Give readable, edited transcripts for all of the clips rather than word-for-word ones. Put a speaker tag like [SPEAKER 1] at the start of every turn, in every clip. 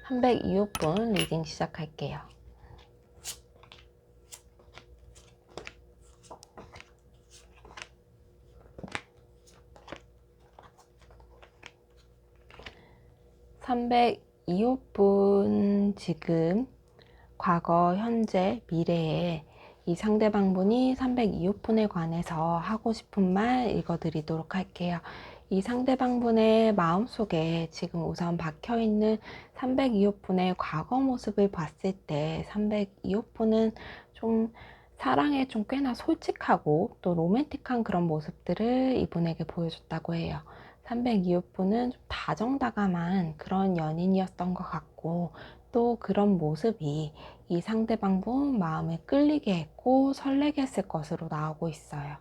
[SPEAKER 1] 302호분 리딩 시작할게요. (302호분) 지금 과거, 현재, 미래에 이 상대방분이 302호분에 관해서 하고 싶은 말 읽어드리도록 할게요. 이 상대방분의 마음속에 지금 우선 박혀있는 302호분의 과거 모습을 봤을 때 302호분은 좀 사랑에 좀 꽤나 솔직하고 또 로맨틱한 그런 모습들을 이분에게 보여줬다고 해요. 302호분은 좀 다정다감한 그런 연인이었던 것 같고, 또 그런 모습이 이 상대방분 마음에 끌리게 했고 설레게 했을 것으로 나오고 있어요.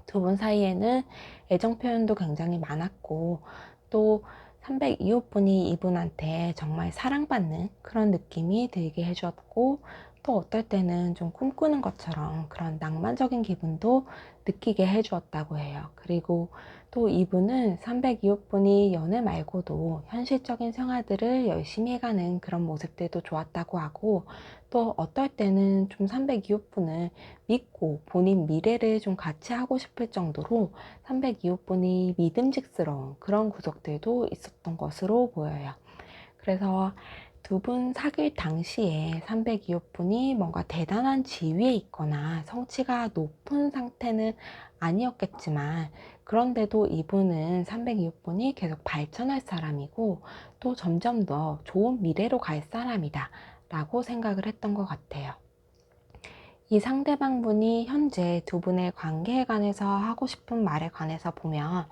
[SPEAKER 1] 두 분 사이에는 애정 표현도 굉장히 많았고, 또 302호분이 이분한테 정말 사랑받는 그런 느낌이 들게 해주었고, 또 어떨 때는 좀 꿈꾸는 것처럼 그런 낭만적인 기분도 느끼게 해주었다고 해요. 그리고 또 이분은 302호분이 연애 말고도 현실적인 생활들을 열심히 해가는 그런 모습들도 좋았다고 하고, 또 어떨 때는 좀 302호분을 믿고 본인 미래를 좀 같이 하고 싶을 정도로 302호분이 믿음직스러운 그런 구석들도 있었던 것으로 보여요. 그래서 두 분 사귈 당시에 302호분이 뭔가 대단한 지위에 있거나 성취가 높은 상태는 아니었겠지만, 그런데도 이분은 302호분이 계속 발전할 사람이고 또 점점 더 좋은 미래로 갈 사람이다 라고 생각을 했던 것 같아요. 이 상대방분이 현재 두 분의 관계에 관해서 하고 싶은 말에 관해서 보면,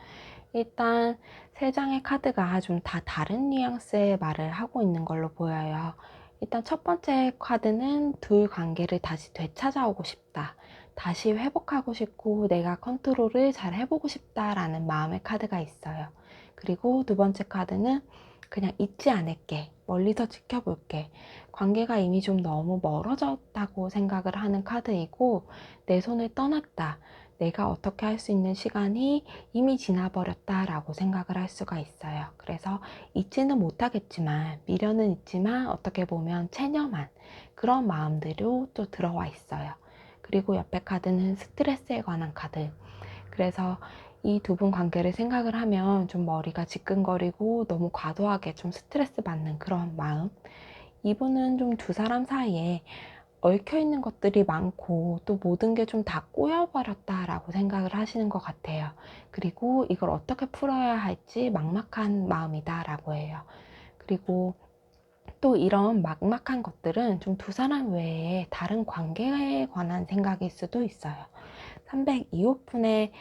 [SPEAKER 1] 일단 세 장의 카드가 좀 다 다른 뉘앙스의 말을 하고 있는 걸로 보여요. 일단 첫 번째 카드는 둘 관계를 다시 되찾아오고 싶다, 다시 회복하고 싶고 내가 컨트롤을 잘 해보고 싶다라는 마음의 카드가 있어요. 그리고 두 번째 카드는 그냥 잊지 않을게, 멀리서 지켜볼게, 관계가 이미 좀 너무 멀어졌다고 생각을 하는 카드이고, 내 손을 떠났다, 내가 어떻게 할 수 있는 시간이 이미 지나버렸다 라고 생각을 할 수가 있어요. 그래서 잊지는 못하겠지만, 미련은 있지만 어떻게 보면 체념한 그런 마음들로 또 들어와 있어요. 그리고 옆에 카드는 스트레스에 관한 카드. 그래서 이 두 분 관계를 생각을 하면 좀 머리가 지끈거리고 너무 과도하게 좀 스트레스 받는 그런 마음. 이분은 좀 두 사람 사이에 얽혀있는 것들이 많고 또 모든 게 좀 다 꼬여버렸다라고 생각을 하시는 것 같아요. 그리고 이걸 어떻게 풀어야 할지 막막한 마음이다라고 해요. 그리고 또 이런 막막한 것들은 좀 두 사람 외에 다른 관계에 관한 생각일 수도 있어요. 302호분의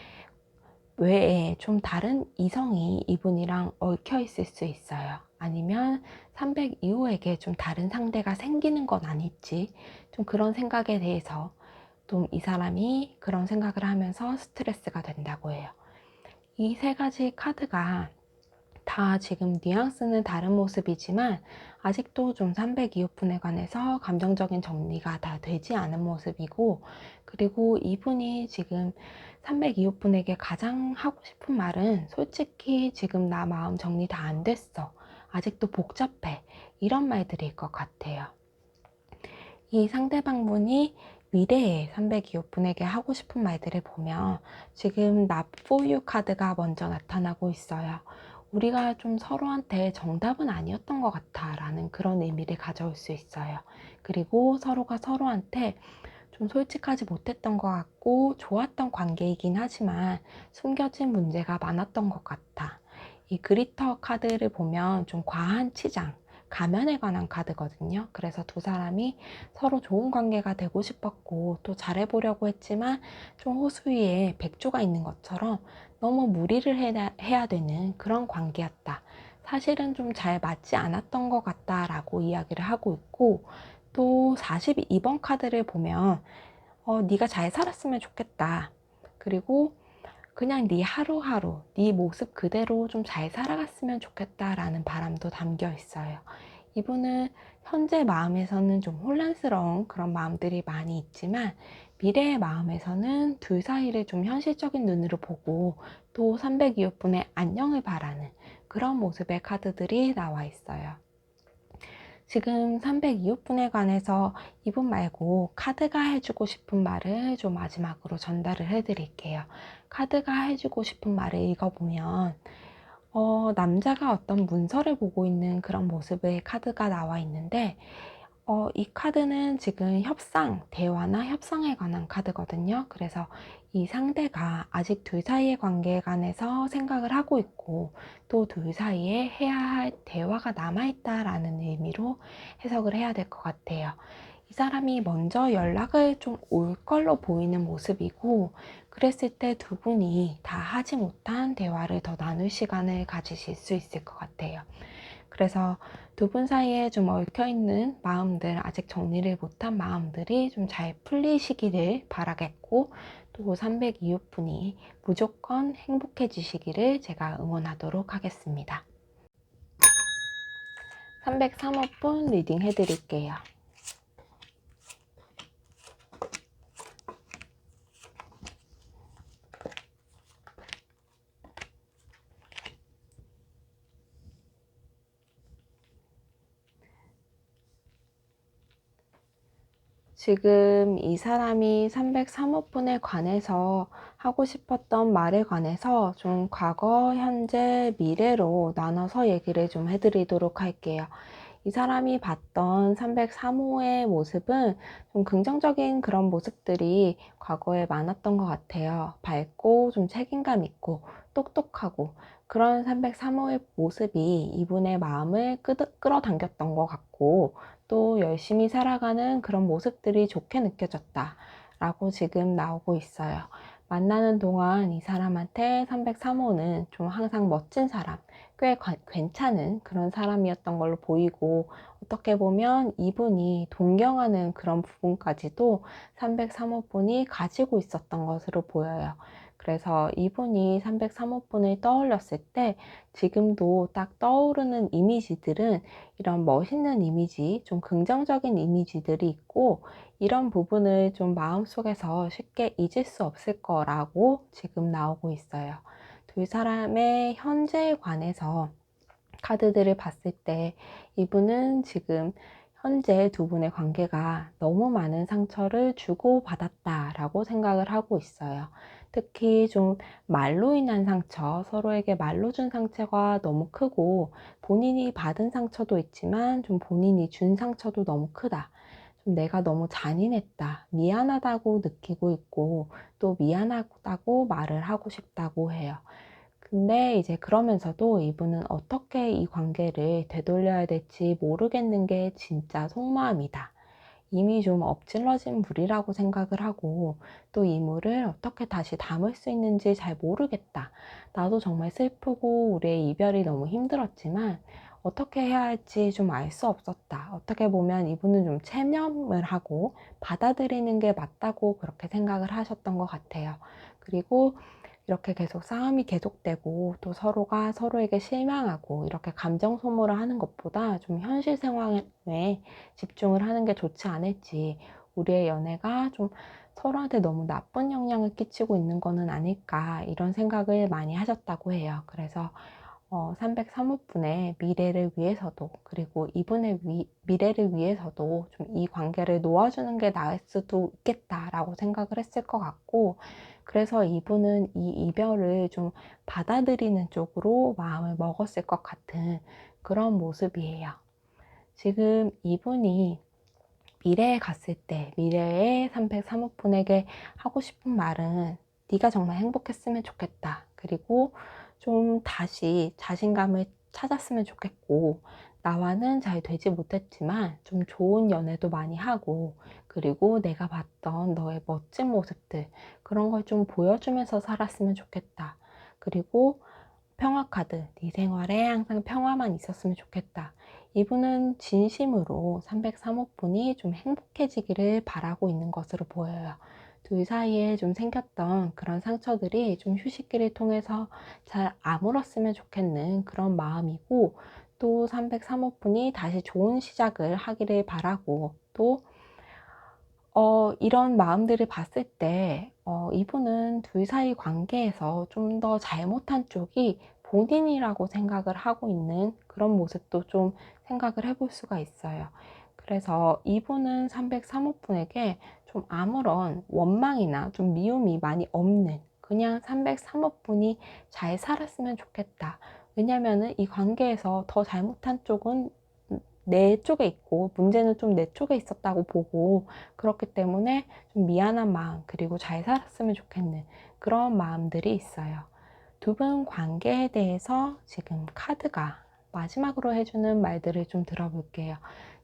[SPEAKER 1] 외에 좀 다른 이성이 이분이랑 얽혀 있을 수 있어요. 아니면 302호에게 좀 다른 상대가 생기는 건 아닐지, 좀 그런 생각에 대해서 좀 이 사람이 그런 생각을 하면서 스트레스가 된다고 해요. 이 세 가지 카드가 다 지금 뉘앙스는 다른 모습이지만 아직도 좀 302호분에 관해서 감정적인 정리가 다 되지 않은 모습이고, 그리고 이분이 지금 302호분에게 가장 하고 싶은 말은 솔직히 지금 나 마음 정리 다 안 됐어, 아직도 복잡해, 이런 말들일 것 같아요. 이 상대방분이 미래에 302호분에게 하고 싶은 말들을 보면 지금 Not for you 카드가 먼저 나타나고 있어요. 우리가 좀 서로한테 정답은 아니었던 것 같아 라는 그런 의미를 가져올 수 있어요. 그리고 서로가 서로한테 좀 솔직하지 못했던 것 같고 좋았던 관계이긴 하지만 숨겨진 문제가 많았던 것 같아. 이 그리터 카드를 보면 좀 과한 치장, 가면에 관한 카드거든요. 그래서 두 사람이 서로 좋은 관계가 되고 싶었고 또 잘해보려고 했지만 좀 호수위에 백조가 있는 것처럼 너무 무리를 해야 되는 그런 관계였다. 사실은 좀 잘 맞지 않았던 것 같다라고 이야기를 하고 있고, 또 42번 카드를 보면 네가 잘 살았으면 좋겠다. 그리고 그냥 네 하루하루 네 모습 그대로 좀 잘 살아갔으면 좋겠다라는 바람도 담겨 있어요. 이분은 현재 마음에서는 좀 혼란스러운 그런 마음들이 많이 있지만 미래의 마음에서는 둘 사이를 좀 현실적인 눈으로 보고 또 302호분의 안녕을 바라는 그런 모습의 카드들이 나와 있어요. 지금 302호분에 관해서 이분 말고 카드가 해주고 싶은 말을 좀 마지막으로 전달을 해드릴게요. 카드가 해주고 싶은 말을 읽어보면 남자가 어떤 문서를 보고 있는 그런 모습의 카드가 나와 있는데, 이 카드는 지금 협상, 대화나 협상에 관한 카드거든요. 그래서 이 상대가 아직 둘 사이의 관계에 관해서 생각을 하고 있고 또 둘 사이에 해야 할 대화가 남아있다라는 의미로 해석을 해야 될 것 같아요. 이 사람이 먼저 연락을 좀 올 걸로 보이는 모습이고, 그랬을 때 두 분이 다 하지 못한 대화를 더 나눌 시간을 가지실 수 있을 것 같아요. 그래서 두 분 사이에 좀 얽혀있는 마음들, 아직 정리를 못한 마음들이 좀 잘 풀리시기를 바라겠고, 또 302호분이 무조건 행복해지시기를 제가 응원하도록 하겠습니다. 303호분 리딩 해드릴게요. 지금 이 사람이 303호분에 관해서 하고 싶었던 말에 관해서 좀 과거, 현재, 미래로 나눠서 얘기를 좀 해드리도록 할게요. 이 사람이 봤던 303호의 모습은 좀 긍정적인 그런 모습들이 과거에 많았던 것 같아요. 밝고 좀 책임감 있고 똑똑하고 그런 303호의 모습이 이분의 마음을 끌어당겼던 것 같고, 또 열심히 살아가는 그런 모습들이 좋게 느껴졌다 라고 지금 나오고 있어요. 만나는 동안 이 사람한테 303호는 좀 항상 멋진 사람, 꽤 괜찮은 그런 사람이었던 걸로 보이고, 어떻게 보면 이분이 동경하는 그런 부분까지도 303호분이 가지고 있었던 것으로 보여요. 그래서 이분이 303호분을 떠올렸을 때 지금도 딱 떠오르는 이미지들은 이런 멋있는 이미지, 좀 긍정적인 이미지들이 있고, 이런 부분을 좀 마음속에서 쉽게 잊을 수 없을 거라고 지금 나오고 있어요. 두 사람의 현재에 관해서 카드들을 봤을 때 이분은 지금 현재 두 분의 관계가 너무 많은 상처를 주고받았다라고 생각을 하고 있어요. 특히 좀 말로 인한 상처, 서로에게 말로 준 상처가 너무 크고, 본인이 받은 상처도 있지만 좀 본인이 준 상처도 너무 크다. 좀 내가 너무 잔인했다, 미안하다고 느끼고 있고, 또 미안하다고 말을 하고 싶다고 해요. 근데 이제 그러면서도 이분은 어떻게 이 관계를 되돌려야 될지 모르겠는 게 진짜 속마음이다. 이미 좀 엎질러진 물이라고 생각을 하고, 또 이 물을 어떻게 다시 담을 수 있는지 잘 모르겠다. 나도 정말 슬프고 우리의 이별이 너무 힘들었지만 어떻게 해야 할지 좀 알 수 없었다. 어떻게 보면 이분은 좀 체념을 하고 받아들이는 게 맞다고 그렇게 생각을 하셨던 것 같아요. 그리고 이렇게 계속 싸움이 계속되고 또 서로가 서로에게 실망하고 이렇게 감정 소모를 하는 것보다 좀 현실 상황에 집중을 하는 게 좋지 않을지, 우리의 연애가 좀 서로한테 너무 나쁜 영향을 끼치고 있는 거는 아닐까, 이런 생각을 많이 하셨다고 해요. 그래서 303호분의 미래를 위해서도, 그리고 이분의 미래를 위해서도 좀 이 관계를 놓아주는 게 나을 수도 있겠다라고 생각을 했을 것 같고, 그래서 이분은 이 이별을 좀 받아들이는 쪽으로 마음을 먹었을 것 같은 그런 모습이에요. 지금 이분이 미래에 갔을 때 미래의 303호분에게 하고 싶은 말은 네가 정말 행복했으면 좋겠다. 그리고 좀 다시 자신감을 찾았으면 좋겠고, 나와는 잘 되지 못했지만 좀 좋은 연애도 많이 하고, 그리고 내가 봤던 너의 멋진 모습들, 그런 걸 좀 보여주면서 살았으면 좋겠다. 그리고 평화 카드, 네 생활에 항상 평화만 있었으면 좋겠다. 이분은 진심으로 303호분이 좀 행복해지기를 바라고 있는 것으로 보여요. 둘 사이에 좀 생겼던 그런 상처들이 좀 휴식기를 통해서 잘 아물었으면 좋겠는 그런 마음이고, 또 303호분이 다시 좋은 시작을 하기를 바라고, 또 이런 마음들을 봤을 때 이분은 둘 사이 관계에서 좀 더 잘못한 쪽이 본인이라고 생각을 하고 있는 그런 모습도 좀 생각을 해볼 수가 있어요. 그래서 이분은 303호분에게 좀 아무런 원망이나 좀 미움이 많이 없는, 그냥 303호분이 잘 살았으면 좋겠다. 왜냐면은 이 관계에서 더 잘못한 쪽은 내 쪽에 있고 문제는 좀 내 쪽에 있었다고 보고, 그렇기 때문에 좀 미안한 마음, 그리고 잘 살았으면 좋겠는 그런 마음들이 있어요. 두 분 관계에 대해서 지금 카드가 마지막으로 해주는 말들을 좀 들어볼게요.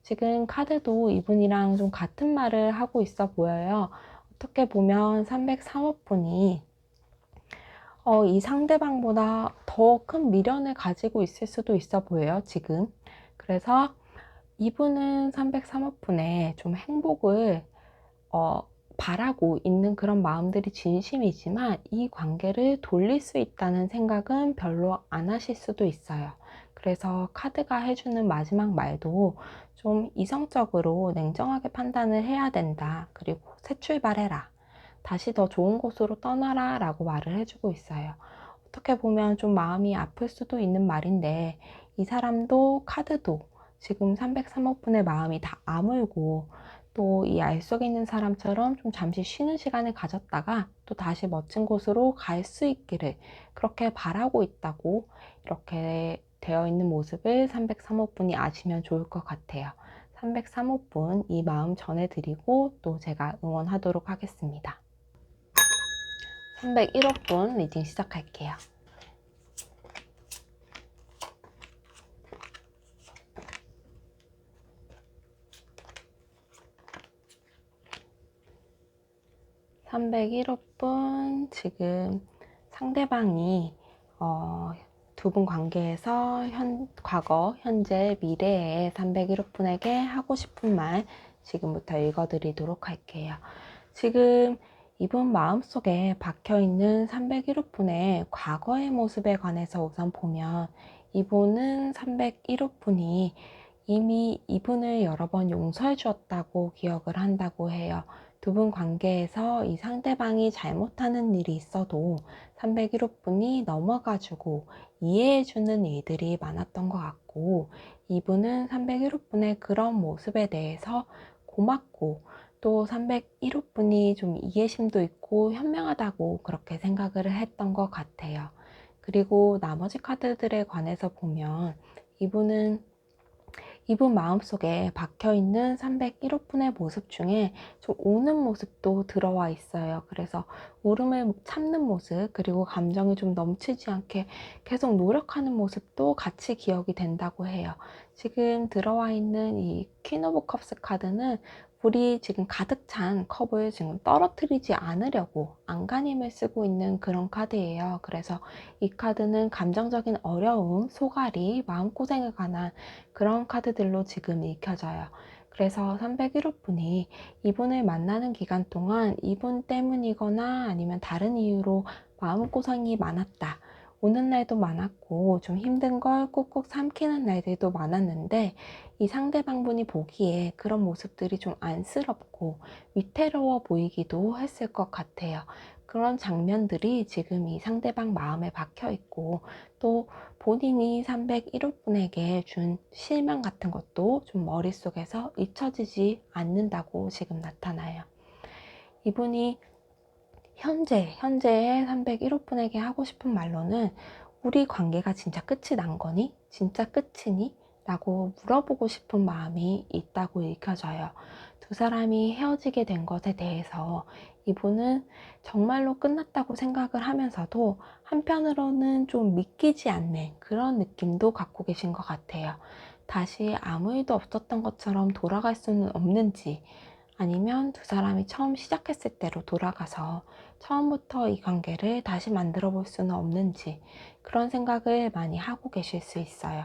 [SPEAKER 1] 지금 카드도 이분이랑 좀 같은 말을 하고 있어 보여요. 어떻게 보면 303호분이 이 상대방보다 더 큰 미련을 가지고 있을 수도 있어 보여요, 지금. 그래서 이분은 303호분의 좀 행복을 어, 바라고 있는 그런 마음들이 진심이지만, 이 관계를 돌릴 수 있다는 생각은 별로 안 하실 수도 있어요. 그래서 카드가 해주는 마지막 말도 좀 이성적으로 냉정하게 판단을 해야 된다. 그리고 새 출발해라. 다시 더 좋은 곳으로 떠나라 라고 말을 해주고 있어요. 어떻게 보면 좀 마음이 아플 수도 있는 말인데, 이 사람도 카드도 지금 303호분의 마음이 다 아물고, 또 이 알 속에 있는 사람처럼 좀 잠시 쉬는 시간을 가졌다가 또 다시 멋진 곳으로 갈 수 있기를 그렇게 바라고 있다고 이렇게 되어 있는 모습을 303호분이 아시면 좋을 것 같아요. 303호분 이 마음 전해드리고 또 제가 응원하도록 하겠습니다. 301호분 리딩 시작할게요. (301호분) 지금 상대방이 두 분 관계에서 과거, 현재, 미래에 301호분에게 하고 싶은 말 지금부터 읽어드리도록 할게요. 지금 이분 마음속에 박혀있는 301호분의 과거의 모습에 관해서 우선 보면, 이분은 301호분이 이미 이분을 여러 번 용서해 주었다고 기억을 한다고 해요. 두 분 관계에서 이 상대방이 잘못하는 일이 있어도 301호분이 넘어가주고 이해해주는 일들이 많았던 것 같고, 이분은 301호분의 그런 모습에 대해서 고맙고, 또 301호분이 좀 이해심도 있고 현명하다고 그렇게 생각을 했던 것 같아요. 그리고 나머지 카드들에 관해서 보면, 이분 마음속에 박혀있는 301호분의 모습 중에 좀 우는 모습도 들어와 있어요. 그래서 울음을 참는 모습, 그리고 감정이 좀 넘치지 않게 계속 노력하는 모습도 같이 기억이 된다고 해요. 지금 들어와 있는 이 퀸 오브 컵스 카드는 불이 지금 가득 찬 컵을 지금 떨어뜨리지 않으려고 안간힘을 쓰고 있는 그런 카드예요. 그래서 이 카드는 감정적인 어려움, 소갈이, 마음고생에 관한 그런 카드들로 지금 읽혀져요. 그래서 301호분이 이분을 만나는 기간 동안 이분 때문이거나 아니면 다른 이유로 마음고생이 많았다. 오는 날도 많았고 좀 힘든 걸 꾹꾹 삼키는 날들도 많았는데, 이 상대방분이 보기에 그런 모습들이 좀 안쓰럽고 위태로워 보이기도 했을 것 같아요. 그런 장면들이 지금 이 상대방 마음에 박혀 있고, 또 본인이 301호분에게 준 실망 같은 것도 좀 머릿속에서 잊혀지지 않는다고 지금 나타나요. 이분이 현재의 301호분에게 하고 싶은 말로는, 우리 관계가 진짜 끝이 난 거니? 진짜 끝이니? 라고 물어보고 싶은 마음이 있다고 읽혀져요. 두 사람이 헤어지게 된 것에 대해서 이분은 정말로 끝났다고 생각을 하면서도 한편으로는 좀 믿기지 않는 그런 느낌도 갖고 계신 것 같아요. 다시 아무 일도 없었던 것처럼 돌아갈 수는 없는지, 아니면 두 사람이 처음 시작했을 때로 돌아가서 처음부터 이 관계를 다시 만들어 볼 수는 없는지, 그런 생각을 많이 하고 계실 수 있어요.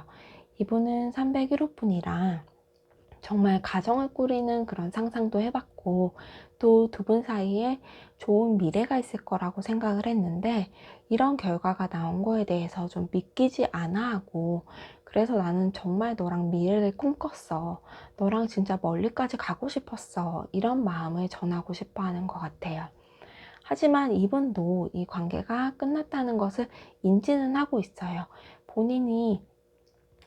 [SPEAKER 1] 이분은 301호분이랑 정말 가정을 꾸리는 그런 상상도 해봤고, 또 두 분 사이에 좋은 미래가 있을 거라고 생각을 했는데, 이런 결과가 나온 거에 대해서 좀 믿기지 않아 하고, 그래서 나는 정말 너랑 미래를 꿈꿨어, 너랑 진짜 멀리까지 가고 싶었어, 이런 마음을 전하고 싶어 하는 것 같아요. 하지만 이분도 이 관계가 끝났다는 것을 인지는 하고 있어요. 본인이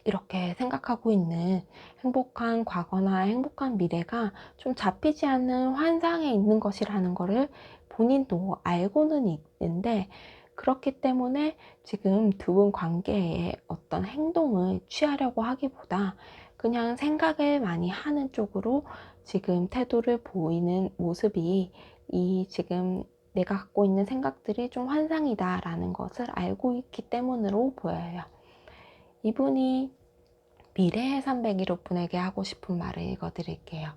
[SPEAKER 1] 이렇게 생각하고 있는 행복한 과거나 행복한 미래가 좀 잡히지 않는 환상에 있는 것이라는 것을 본인도 알고는 있는데, 그렇기 때문에 지금 두 분 관계에 어떤 행동을 취하려고 하기보다 그냥 생각을 많이 하는 쪽으로 지금 태도를 보이는 모습이, 이 지금 내가 갖고 있는 생각들이 좀 환상이다 라는 것을 알고 있기 때문으로 보여요. 이분이 미래의 301호분에게 하고 싶은 말을 읽어드릴게요.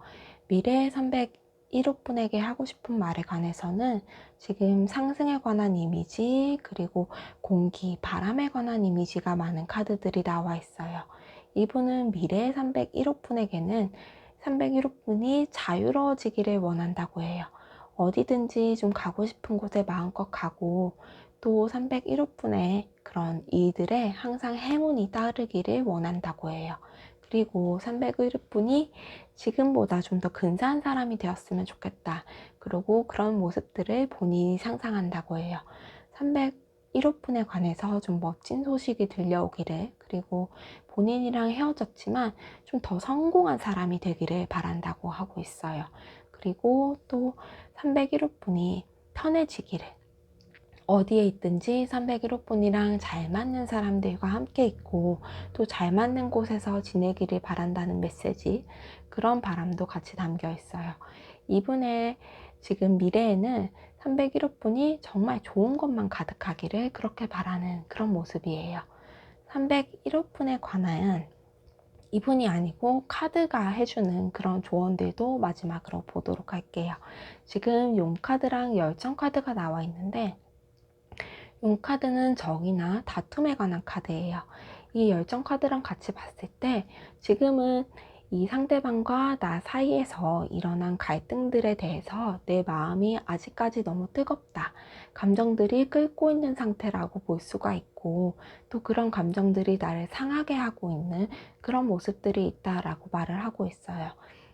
[SPEAKER 1] 미래의 301호분에게 하고 싶은 말에 관해서는 지금 상승에 관한 이미지, 그리고 공기, 바람에 관한 이미지가 많은 카드들이 나와 있어요. 이분은 미래의 301호분에게는 301호분이 자유로워지기를 원한다고 해요. 어디든지 좀 가고 싶은 곳에 마음껏 가고, 또 301호분의 그런 이들에 항상 행운이 따르기를 원한다고 해요. 그리고 301호분이 지금보다 좀 더 근사한 사람이 되었으면 좋겠다, 그리고 그런 모습들을 본인이 상상한다고 해요. 301호분에 관해서 좀 멋진 소식이 들려오기를, 그리고 본인이랑 헤어졌지만 좀 더 성공한 사람이 되기를 바란다고 하고 있어요. 그리고 또 301호분이 편해지기를, 어디에 있든지 301호분이랑 잘 맞는 사람들과 함께 있고, 또 잘 맞는 곳에서 지내기를 바란다는 메시지, 그런 바람도 같이 담겨 있어요. 이분의 지금 미래에는 301호분이 정말 좋은 것만 가득하기를 그렇게 바라는 그런 모습이에요. 301호분에 관한 이분이 아니고 카드가 해주는 그런 조언들도 마지막으로 보도록 할게요. 지금 용카드랑 열정카드가 나와 있는데, 용카드는 정의나 다툼에 관한 카드예요. 이 열정 카드랑 같이 봤을 때 지금은 이 상대방과 나 사이에서 일어난 갈등들에 대해서 내 마음이 아직까지 너무 뜨겁다, 감정들이 끓고 있는 상태라고 볼 수가 있고, 또 그런 감정들이 나를 상하게 하고 있는 그런 모습들이 있다라고 말을 하고 있어요.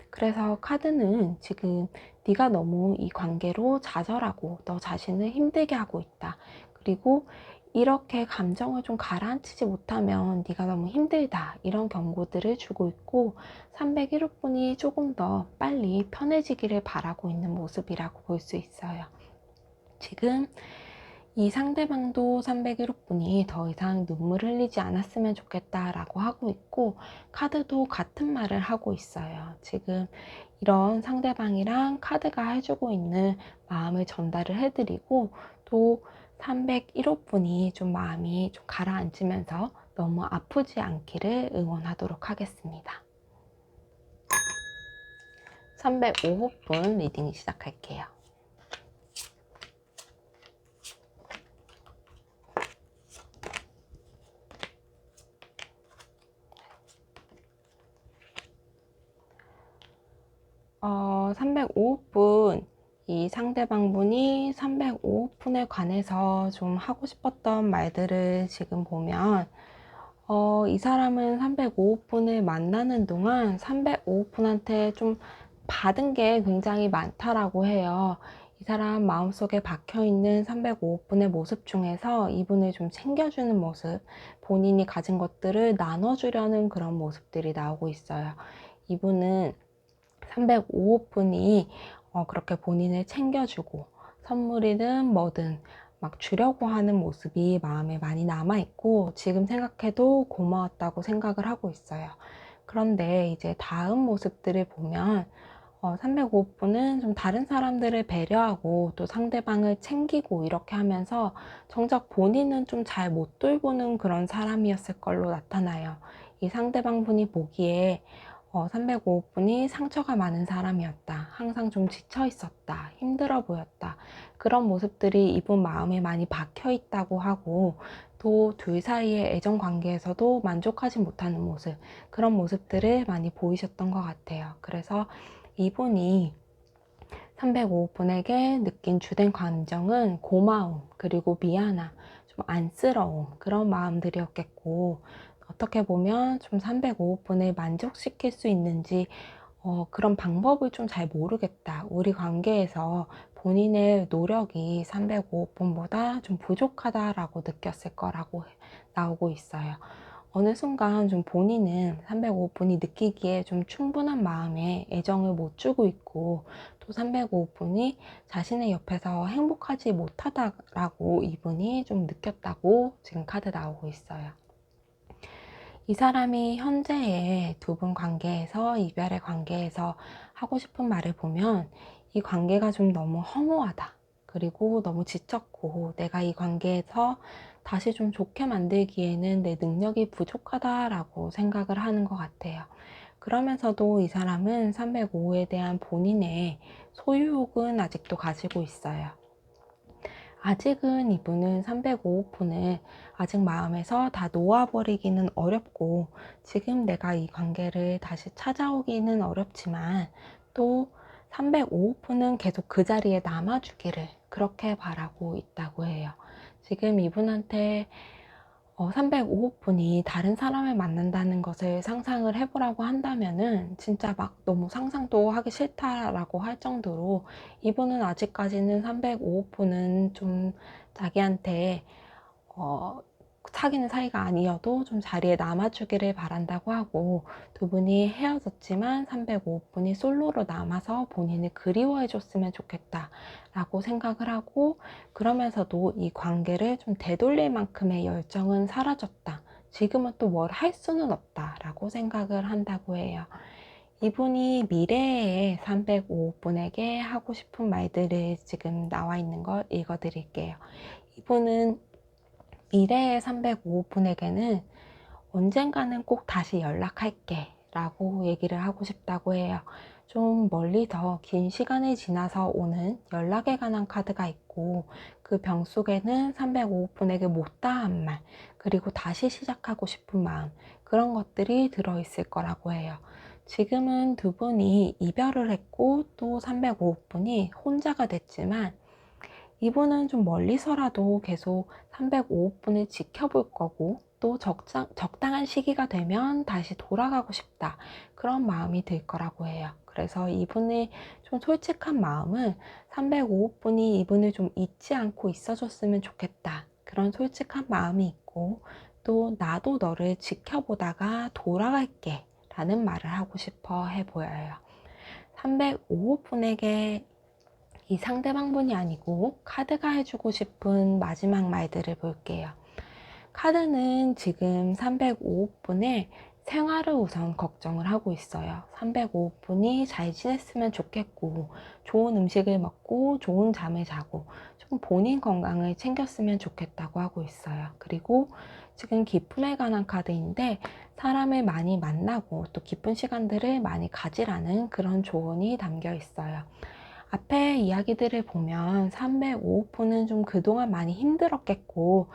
[SPEAKER 1] 그래서 카드는 지금 네가 너무 이 관계로 좌절하고 너 자신을 힘들게 하고 있다, 그리고 이렇게 감정을 좀 가라앉히지 못하면 네가 너무 힘들다, 이런 경고들을 주고 있고, 301호분이 조금 더 빨리 편해지기를 바라고 있는 모습이라고 볼 수 있어요. 지금 이 상대방도 301호분이 더 이상 눈물 흘리지 않았으면 좋겠다라고 하고 있고, 카드도 같은 말을 하고 있어요. 지금 이런 상대방이랑 카드가 해주고 있는 마음을 전달을 해드리고, 또 301호분이 좀 마음이 좀 가라앉으면서 너무 아프지 않기를 응원하도록 하겠습니다. 305호분 리딩 시작할게요. 어, 305분, 이 상대방분이 305분에 관해서 좀 하고 싶었던 말들을 지금 보면, 이 사람은 305분을 만나는 동안 305분한테 좀 받은 게 굉장히 많다라고 해요. 이 사람 마음속에 박혀있는 305분의 모습 중에서 이분을 좀 챙겨주는 모습, 본인이 가진 것들을 나눠주려는 그런 모습들이 나오고 있어요. 이분은 305호분이 그렇게 본인을 챙겨주고 선물이든 뭐든 막 주려고 하는 모습이 마음에 많이 남아있고, 지금 생각해도 고마웠다고 생각을 하고 있어요. 그런데 이제 다음 모습들을 보면 305분은 좀 다른 사람들을 배려하고 또 상대방을 챙기고 이렇게 하면서 정작 본인은 좀 잘 못 돌보는 그런 사람이었을 걸로 나타나요. 이 상대방 분이 보기에 305분이 상처가 많은 사람이었다. 항상 좀 지쳐 있었다. 힘들어 보였다. 그런 모습들이 이분 마음에 많이 박혀 있다고 하고, 또 둘 사이의 애정 관계에서도 만족하지 못하는 모습, 그런 모습들을 많이 보이셨던 것 같아요. 그래서 이분이 305분에게 느낀 주된 감정은 고마움, 그리고 미안함, 좀 안쓰러움, 그런 마음들이었겠고, 어떻게 보면 좀 305분을 만족시킬 수 있는지 그런 방법을 좀 잘 모르겠다. 우리 관계에서 본인의 노력이 305분보다 좀 부족하다라고 느꼈을 거라고 나오고 있어요. 어느 순간 좀 본인은 305분이 느끼기에 좀 충분한 마음에 애정을 못 주고 있고, 또 305분이 자신의 옆에서 행복하지 못하다라고 이분이 좀 느꼈다고 지금 카드 나오고 있어요. 이 사람이 현재의 두 분 관계에서, 이별의 관계에서 하고 싶은 말을 보면, 이 관계가 좀 너무 허무하다. 그리고 너무 지쳤고, 내가 이 관계에서 다시 좀 좋게 만들기에는 내 능력이 부족하다라고 생각을 하는 것 같아요. 그러면서도 이 사람은 305에 대한 본인의 소유욕은 아직도 가지고 있어요. 아직은 이분은 305호폰을 아직 마음에서 다 놓아버리기는 어렵고, 지금 내가 이 관계를 다시 찾아오기는 어렵지만, 또 305호폰은 계속 그 자리에 남아주기를 그렇게 바라고 있다고 해요. 지금 이분한테 305호분이 다른 사람을 만난다는 것을 상상을 해보라고 한다면은 진짜 막 너무 상상도 하기 싫다라고 할 정도로, 이분은 아직까지는 305호분은 좀 자기한테 사귀는 사이가 아니어도 좀 자리에 남아주기를 바란다고 하고, 두 분이 헤어졌지만 305분이 솔로로 남아서 본인을 그리워해 줬으면 좋겠다 라고 생각을 하고, 그러면서도 이 관계를 좀 되돌릴 만큼의 열정은 사라졌다. 지금은 또 뭘 할 수는 없다 라고 생각을 한다고 해요. 이분이 미래의 305분에게 하고 싶은 말들을 지금 나와 있는 걸 읽어 드릴게요. 이분은 미래의 305분에게는 언젠가는 꼭 다시 연락할게 라고 얘기를 하고 싶다고 해요. 좀 멀리서 긴 시간이 지나서 오는 연락에 관한 카드가 있고, 그 병 속에는 305분에게 못다한 말, 그리고 다시 시작하고 싶은 마음, 그런 것들이 들어있을 거라고 해요. 지금은 두 분이 이별을 했고, 또 305분이 혼자가 됐지만, 이분은 좀 멀리서라도 계속 305분을 지켜볼 거고, 또 적당한 시기가 되면 다시 돌아가고 싶다. 그런 마음이 들 거라고 해요. 그래서 이분의 좀 솔직한 마음은 305분이 이분을 좀 잊지 않고 있어줬으면 좋겠다. 그런 솔직한 마음이 있고, 또 나도 너를 지켜보다가 돌아갈게 라는 말을 하고 싶어 해 보여요. 305분에게 이 상대방분이 아니고 카드가 해주고 싶은 마지막 말들을 볼게요. 카드는 지금 305분의 생활을 우선 걱정을 하고 있어요. 305분이 잘 지냈으면 좋겠고, 좋은 음식을 먹고 좋은 잠을 자고 좀 본인 건강을 챙겼으면 좋겠다고 하고 있어요. 그리고 지금 기쁨에 관한 카드인데, 사람을 많이 만나고 또 기쁜 시간들을 많이 가지라는 그런 조언이 담겨 있어요. 앞에 이야기들을 보면 305호프는 좀 그동안 많이 힘들었겠고,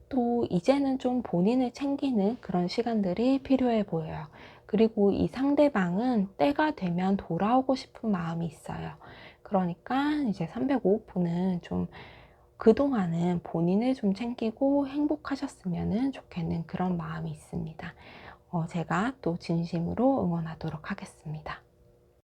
[SPEAKER 1] 또 이제는 좀 본인을 챙기는 그런 시간들이 필요해 보여요. 그리고 이 상대방은 때가 되면 돌아오고 싶은 마음이 있어요. 그러니까 이제 305호프는 좀 그동안은 본인을 좀 챙기고 행복하셨으면 좋겠는 그런 마음이 있습니다. 제가 또 진심으로 응원하도록 하겠습니다.